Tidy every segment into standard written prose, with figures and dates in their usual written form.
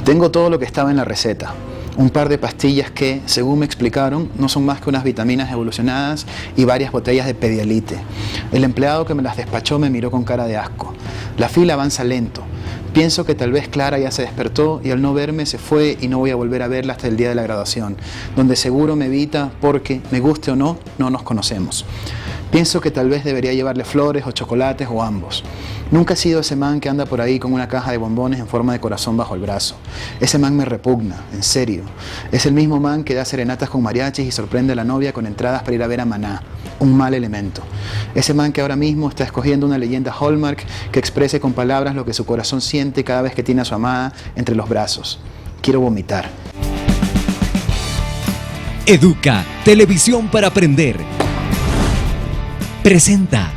Tengo todo lo que estaba en la receta. Un par de pastillas que, según me explicaron, no son más que unas vitaminas evolucionadas y varias botellas de Pedialite. El empleado que me las despachó me miró con cara de asco. La fila avanza lento. Pienso que tal vez Clara ya se despertó y al no verme se fue y no voy a volver a verla hasta el día de la graduación, donde seguro me evita porque, me guste o no, no nos conocemos. Pienso que tal vez debería llevarle flores o chocolates o ambos. Nunca he sido ese man que anda por ahí con una caja de bombones en forma de corazón bajo el brazo. Ese man me repugna, en serio. Es el mismo man que da serenatas con mariachis y sorprende a la novia con entradas para ir a ver a Maná. Un mal elemento. Ese man que ahora mismo está escogiendo una leyenda Hallmark que exprese con palabras lo que su corazón siente cada vez que tiene a su amada entre los brazos. Quiero vomitar. Educa, televisión para aprender. Presenta.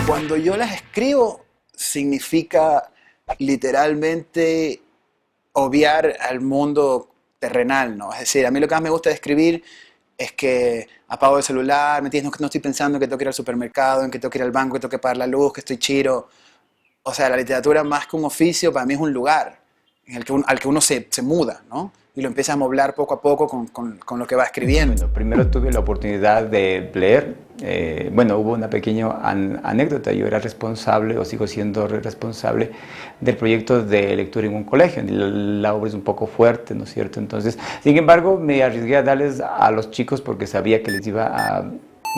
Cuando yo las escribo, significa literalmente obviar al mundo terrenal, ¿no? Es decir, a mí lo que más me gusta de escribir es que apago el celular, ¿me entiendes? No estoy pensando en que tengo que ir al supermercado, en que tengo que ir al banco, que tengo que pagar la luz, que estoy chiro. O sea, la literatura más que un oficio, para mí es un lugar en el que al que uno se muda, ¿no? Y lo empieza a moblar poco a poco con lo que va escribiendo. Bueno, primero tuve la oportunidad de leer. Bueno, hubo una pequeña anécdota. Yo era responsable, o sigo siendo responsable, del proyecto de lectura en un colegio. La obra es un poco fuerte, ¿no es cierto? Entonces, sin embargo, me arriesgué a darles a los chicos porque sabía que les iba a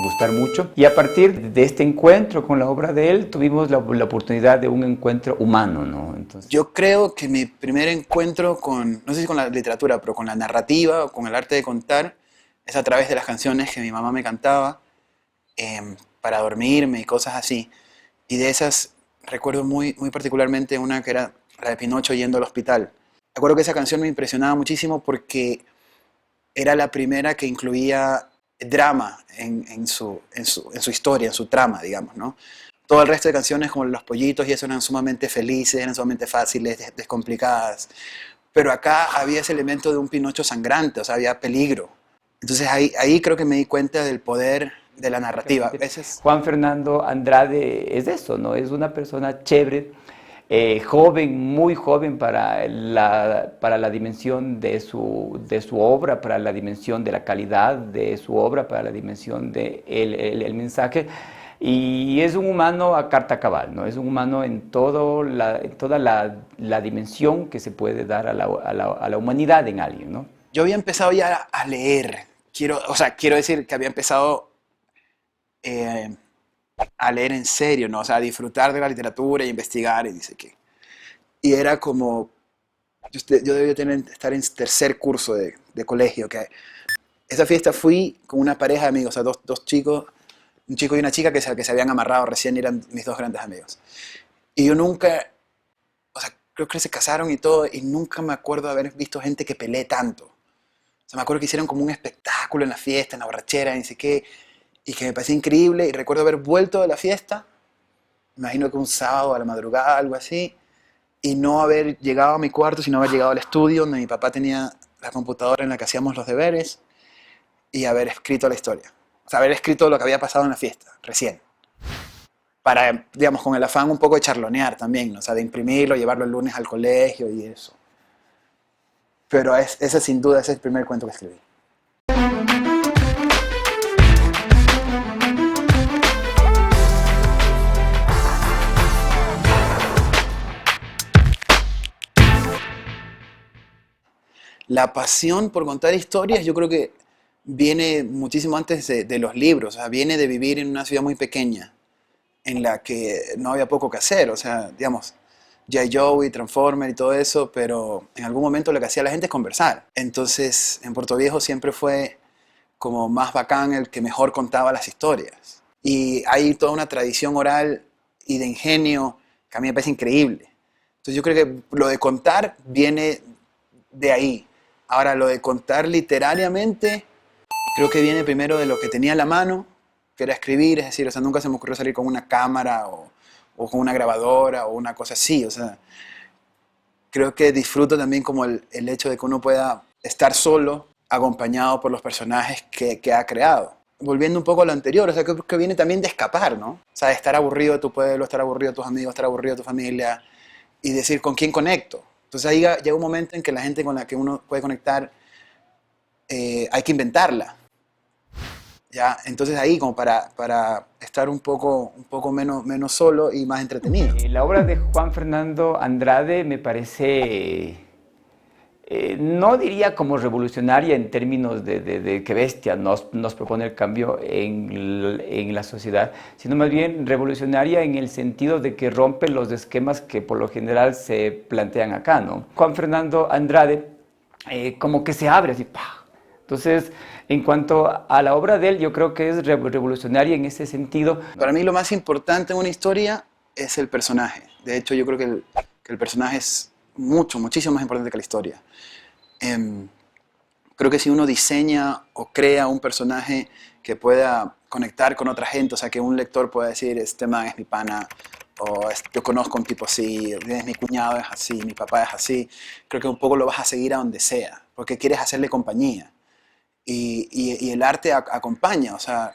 gustar mucho. Y a partir de este encuentro con la obra de él, tuvimos la oportunidad de un encuentro humano, ¿no? Entonces, yo creo que mi primer encuentro con, no sé si con la literatura, pero con la narrativa o con el arte de contar, es a través de las canciones que mi mamá me cantaba para dormirme y cosas así. Y de esas recuerdo muy particularmente una que era la de Pinocho yendo al hospital. Recuerdo que esa canción me impresionaba muchísimo porque era la primera que incluía drama en su historia, en su trama, digamos, ¿no? Todo el resto de canciones como Los Pollitos y eso eran sumamente felices, eran sumamente fáciles, descomplicadas. Pero acá había ese elemento de un Pinocho sangrante, o sea, había peligro. Entonces ahí creo que me di cuenta del poder de la narrativa. Juan Fernando Andrade es eso, ¿no? Es una persona chévere, joven, muy joven para la dimensión de su obra, para la dimensión de la calidad de su obra, para la dimensión del mensaje. Y es un humano a carta cabal, ¿no? Es un humano en toda la dimensión que se puede dar a la humanidad en alguien, ¿no? Yo había empezado ya a leer. Quiero decir que había empezado a leer en serio, ¿no? O sea, a disfrutar de la literatura y investigar y dice que. Y era como, yo debía estar en tercer curso de colegio, que esa fiesta fui con una pareja de amigos, o sea, dos chicos, un chico y una chica que se habían amarrado recién y eran mis dos grandes amigos. Y yo nunca, o sea, creo que se casaron y todo, y nunca me acuerdo de haber visto gente que pelee tanto. O sea, me acuerdo que hicieron como un espectáculo en la fiesta, en la borrachera, y no sé qué, y que me parecía increíble, y recuerdo haber vuelto de la fiesta, me imagino que un sábado a la madrugada, algo así, y no haber llegado a mi cuarto, sino haber llegado al estudio donde mi papá tenía la computadora en la que hacíamos los deberes, y haber escrito la historia. O sea, haber escrito lo que había pasado en la fiesta, recién. Para, digamos, con el afán un poco de charlonear también, ¿no? O sea, de imprimirlo, llevarlo el lunes al colegio y eso. Pero ese sin duda es el primer cuento que escribí. La pasión por contar historias yo creo que viene muchísimo antes de los libros, o sea, viene de vivir en una ciudad muy pequeña, en la que no había poco que hacer, o sea, digamos, G.I. Joe y Transformer y todo eso, pero en algún momento lo que hacía la gente es conversar. Entonces, en Puerto Viejo siempre fue como más bacán el que mejor contaba las historias. Y hay toda una tradición oral y de ingenio que a mí me parece increíble. Entonces yo creo que lo de contar viene de ahí. Ahora, lo de contar literariamente, creo que viene primero de lo que tenía a la mano, que era escribir, es decir, o sea, nunca se me ocurrió salir con una cámara o con una grabadora o una cosa así, o sea, creo que disfruto también como el hecho de que uno pueda estar solo, acompañado por los personajes que ha creado. Volviendo un poco a lo anterior, o sea, creo que viene también de escapar, ¿no? O sea, de estar aburrido de tu pueblo, estar aburrido de tus amigos, estar aburrido de tu familia y decir, ¿con quién conecto? Entonces ahí llega un momento en que la gente con la que uno puede conectar hay que inventarla. ¿Ya? Entonces ahí como para estar un poco menos solo y más entretenido. La obra de Juan Fernando Andrade me parece, no diría como revolucionaria en términos de que bestia nos propone el cambio en la sociedad, sino más bien revolucionaria en el sentido de que rompe los esquemas que por lo general se plantean acá, ¿no? Juan Fernando Andrade como que se abre así, ¡pah! Entonces, en cuanto a la obra de él, yo creo que es revolucionaria en ese sentido. Para mí lo más importante en una historia es el personaje. De hecho, yo creo que el personaje es muchísimo más importante que la historia. Creo que si uno diseña o crea un personaje que pueda conectar con otra gente, o sea, que un lector pueda decir, este man es mi pana, o yo conozco a un tipo así, mi cuñado es así, mi papá es así, creo que un poco lo vas a seguir a donde sea, porque quieres hacerle compañía. Y el arte acompaña, o sea,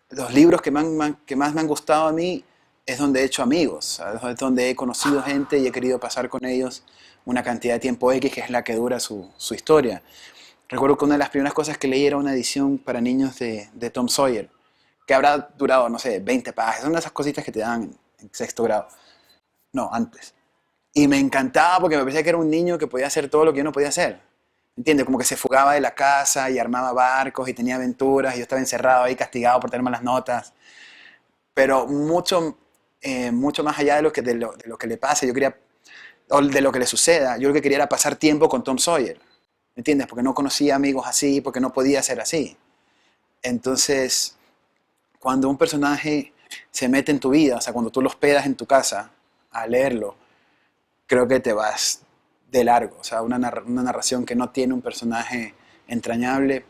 los libros que más me han gustado a mí es donde he hecho amigos, ¿sabes? Es donde he conocido gente y he querido pasar con ellos una cantidad de tiempo X, que es la que dura su historia. Recuerdo que una de las primeras cosas que leí era una edición para niños de Tom Sawyer, que habrá durado, no sé, 20 páginas, son de esas cositas que te dan en sexto grado, no, antes. Y me encantaba porque me parecía que era un niño que podía hacer todo lo que yo no podía hacer. ¿Entiendes? Como que se fugaba de la casa y armaba barcos y tenía aventuras y yo estaba encerrado ahí castigado por tener malas notas. Pero mucho más allá de lo que le pase, yo quería, o de lo que le suceda, yo lo que quería era pasar tiempo con Tom Sawyer. ¿Me entiendes? Porque no conocía amigos así, porque no podía ser así. Entonces, cuando un personaje se mete en tu vida, o sea, cuando tú lo hospedas en tu casa a leerlo, creo que te vas de largo. O sea, una narración que no tiene un personaje entrañable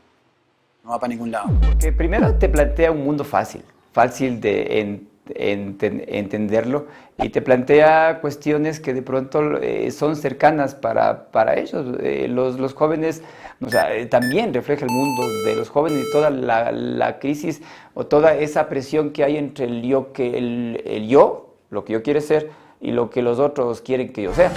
no va para ningún lado. Porque primero te plantea un mundo fácil de entenderlo, y te plantea cuestiones que de pronto son cercanas para ellos. Los jóvenes, o sea, también refleja el mundo de los jóvenes y toda la crisis o toda esa presión que hay entre el yo, lo que yo quiero ser, y lo que los otros quieren que yo sea.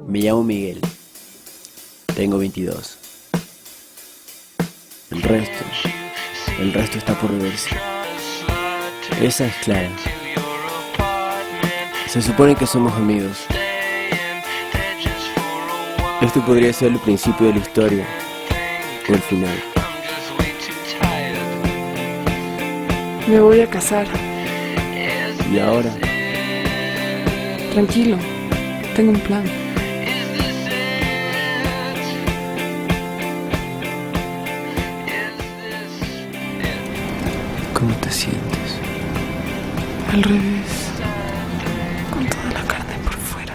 Me llamo Miguel, tengo 22. El resto está por verse. Esa es Clara. Se supone que somos amigos. Esto podría ser el principio de la historia, o el final. Me voy a casar. ¿Y ahora? Tranquilo, tengo un plan. ¿Cómo te sientes? Al revés, con toda la carne por fuera.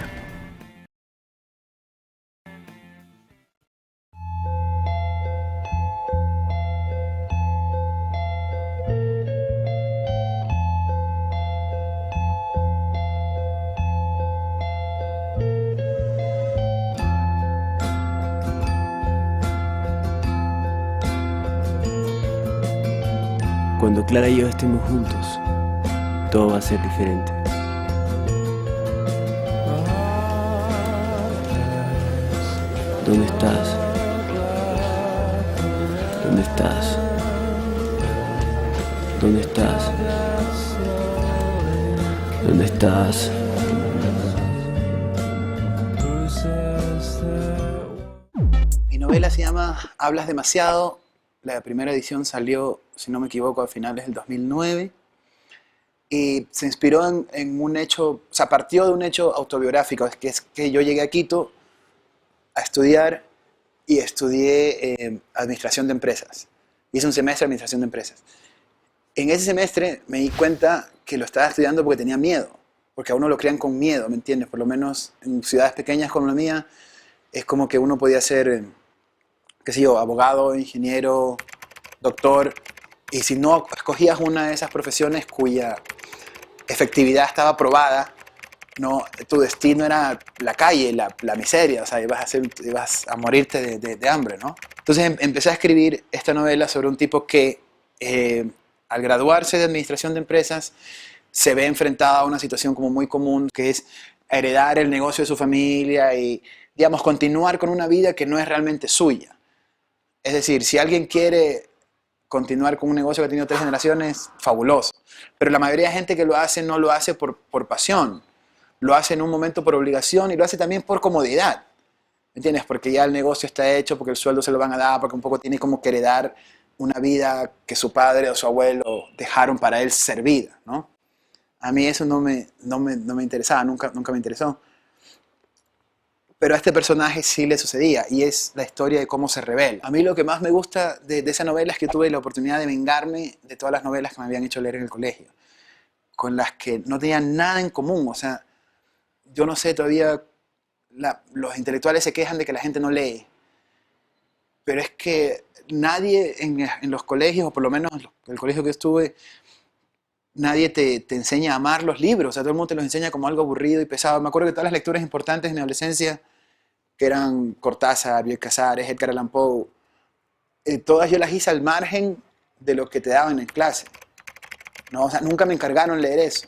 Cuando Clara y yo estemos juntos, todo va a ser diferente. ¿Dónde estás? ¿Dónde estás? ¿Dónde estás? ¿Dónde estás? Mi novela se llama Hablas demasiado. La primera edición salió, si no me equivoco, a finales del 2009. Y se inspiró en un hecho, o sea, partió de un hecho autobiográfico, que es que yo llegué a Quito a estudiar y estudié administración de empresas. Hice un semestre de administración de empresas. En ese semestre me di cuenta que lo estaba estudiando porque tenía miedo, porque a uno lo crean con miedo, ¿me entiendes? Por lo menos en ciudades pequeñas como la mía, es como que uno podía ser, qué sé yo, abogado, ingeniero, doctor, y si no escogías una de esas profesiones cuya efectividad estaba probada, no, tu destino era la calle, la miseria, o sea, ibas a morirte de hambre, ¿no? Entonces empecé a escribir esta novela sobre un tipo que al graduarse de administración de empresas se ve enfrentado a una situación como muy común, que es heredar el negocio de su familia y, digamos, continuar con una vida que no es realmente suya. Es decir, si alguien quiere continuar con un negocio que ha tenido 3 generaciones, fabuloso. Pero la mayoría de gente que lo hace no lo hace por pasión. Lo hace en un momento por obligación y lo hace también por comodidad. ¿Me entiendes? Porque ya el negocio está hecho, porque el sueldo se lo van a dar, porque un poco tiene como que heredar una vida que su padre o su abuelo dejaron para él servida, ¿no? A mí eso no me interesaba, nunca me interesó. Pero a este personaje sí le sucedía, y es la historia de cómo se rebela. A mí lo que más me gusta de esa novela es que tuve la oportunidad de vengarme de todas las novelas que me habían hecho leer en el colegio, con las que no tenían nada en común. O sea, yo no sé, todavía los intelectuales se quejan de que la gente no lee, pero es que nadie en los colegios, o por lo menos en el colegio que estuve, nadie te enseña a amar los libros. O sea, todo el mundo te los enseña como algo aburrido y pesado. Me acuerdo que todas las lecturas importantes de mi adolescencia, que eran Cortázar, Bioy Casares, Edgar Allan Poe, todas yo las hice al margen de lo que te daban en clase, ¿no? O sea, nunca me encargaron leer eso.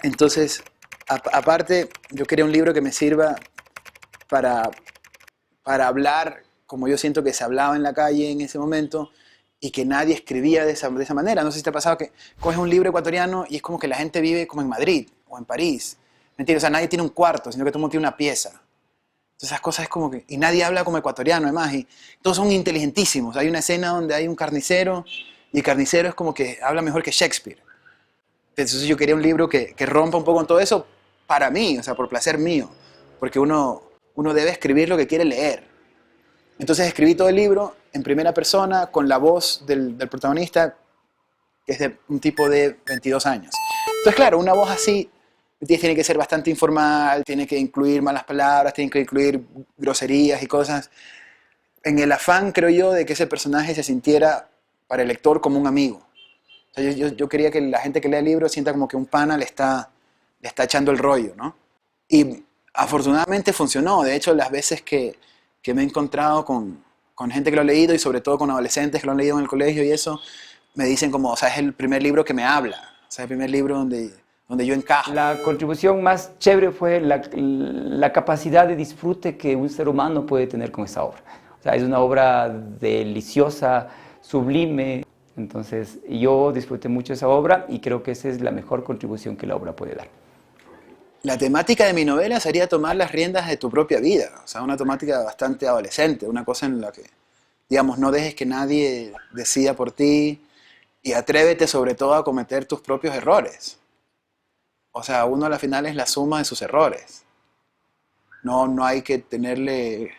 Entonces, aparte, yo quería un libro que me sirva para hablar como yo siento que se hablaba en la calle en ese momento, y que nadie escribía de esa manera. No sé si te ha pasado que coges un libro ecuatoriano y es como que la gente vive como en Madrid o en París. ¿Mentira? O sea, nadie tiene un cuarto, sino que todo el mundo tiene una pieza. Entonces esas cosas es como que... Y nadie habla como ecuatoriano, además. Y todos son inteligentísimos. Hay una escena donde hay un carnicero, y el carnicero es como que habla mejor que Shakespeare. Entonces yo quería un libro que rompa un poco con todo eso para mí, o sea, por placer mío. Porque uno debe escribir lo que quiere leer. Entonces escribí todo el libro en primera persona, con la voz del protagonista, que es de un tipo de 22 años. Entonces, claro, una voz así tiene que ser bastante informal, tiene que incluir malas palabras, tiene que incluir groserías y cosas, en el afán, creo yo, de que ese personaje se sintiera para el lector como un amigo. O sea, yo quería que la gente que lea el libro sienta como que un pana le está echando el rollo, ¿no? Y afortunadamente funcionó. De hecho, las veces que me he encontrado con gente que lo ha leído, y sobre todo con adolescentes que lo han leído en el colegio y eso, me dicen como, o sea, es el primer libro que me habla, o sea, el primer libro donde yo encajo. La contribución más chévere fue la capacidad de disfrute que un ser humano puede tener con esa obra. O sea, es una obra deliciosa, sublime. Entonces, yo disfruté mucho esa obra y creo que esa es la mejor contribución que la obra puede dar. La temática de mi novela sería tomar las riendas de tu propia vida, o sea, una temática bastante adolescente, una cosa en la que, digamos, no dejes que nadie decida por ti, y atrévete sobre todo a cometer tus propios errores. O sea, uno a la final es la suma de sus errores. No hay que tenerle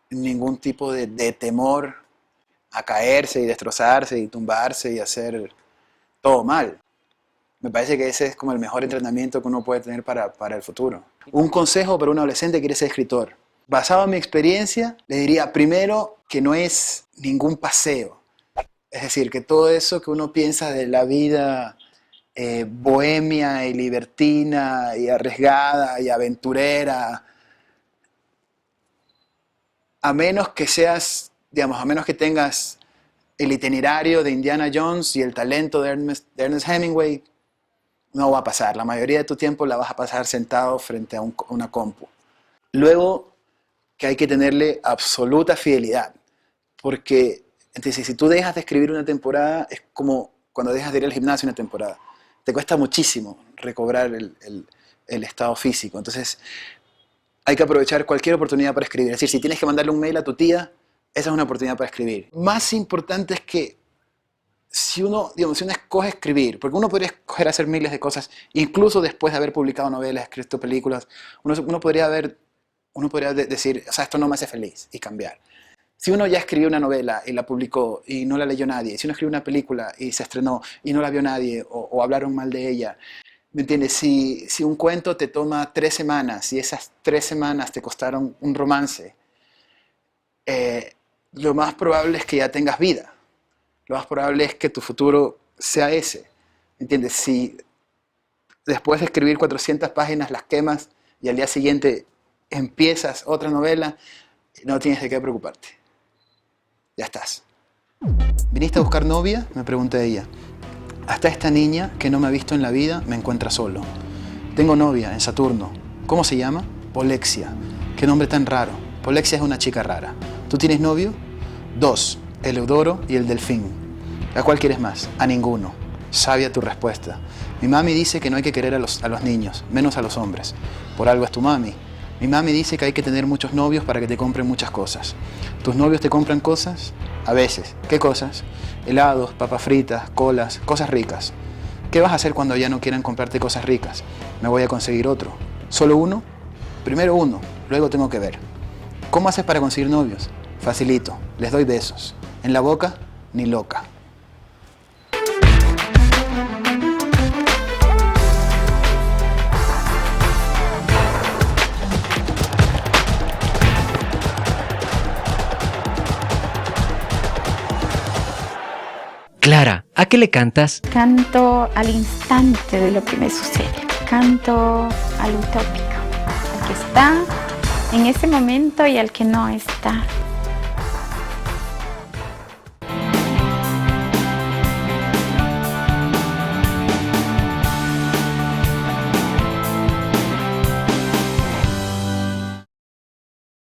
ningún tipo de temor a caerse y destrozarse y tumbarse y hacer todo mal. Me parece que ese es como el mejor entrenamiento que uno puede tener para el futuro. Un consejo para un adolescente que quiere ser escritor. Basado en mi experiencia, le diría primero que no es ningún paseo. Es decir, que todo eso que uno piensa de la vida bohemia y libertina y arriesgada y aventurera, a menos que seas, digamos, a menos que tengas el itinerario de Indiana Jones y el talento de Ernest Hemingway, no va a pasar. La mayoría de tu tiempo la vas a pasar sentado frente a una compu. Luego, que hay que tenerle absoluta fidelidad, porque entonces, si tú dejas de escribir una temporada, es como cuando dejas de ir al gimnasio una temporada. Te cuesta muchísimo recobrar el estado físico. Entonces, hay que aprovechar cualquier oportunidad para escribir. Es decir, si tienes que mandarle un mail a tu tía, esa es una oportunidad para escribir. Más importante es que si uno escoge escribir, porque uno podría escoger hacer miles de cosas, incluso después de haber publicado novelas, escrito películas, uno podría decir, o sea, esto no me hace feliz, y cambiar. Si uno ya escribió una novela y la publicó y no la leyó nadie, si uno escribió una película y se estrenó y no la vio nadie, o hablaron mal de ella, ¿Me entiendes? Si un cuento te toma 3 semanas y esas 3 semanas te costaron un romance, lo más probable es que ya tengas vida. Lo más probable es que tu futuro sea ese. ¿Me entiendes? Si después de escribir 400 páginas las quemas y al día siguiente empiezas otra novela, no tienes de qué preocuparte. Ya estás. ¿Viniste a buscar novia?, me pregunté ella. Hasta esta niña que no me ha visto en la vida me encuentra solo. Tengo novia en Saturno. ¿Cómo se llama? Polexia. Qué nombre tan raro. Polexia es una chica rara. ¿Tú tienes novio? 2, el Eudoro y el Delfín. ¿A cuál quieres más? A ninguno. Sabia tu respuesta. Mi mami dice que no hay que querer a los niños, menos a los hombres. Por algo es tu mami. Mi mami dice que hay que tener muchos novios para que te compren muchas cosas. ¿Tus novios te compran cosas? A veces. ¿Qué cosas? Helados, papas fritas, colas, cosas ricas. ¿Qué vas a hacer cuando ya no quieran comprarte cosas ricas? Me voy a conseguir otro. ¿Solo uno? Primero uno, luego tengo que ver. ¿Cómo haces para conseguir novios? Facilito, les doy besos. En la boca, ni loca. Clara, ¿a qué le cantas? Canto al instante de lo que me sucede. Canto al utópico, al que está en ese momento y al que no está.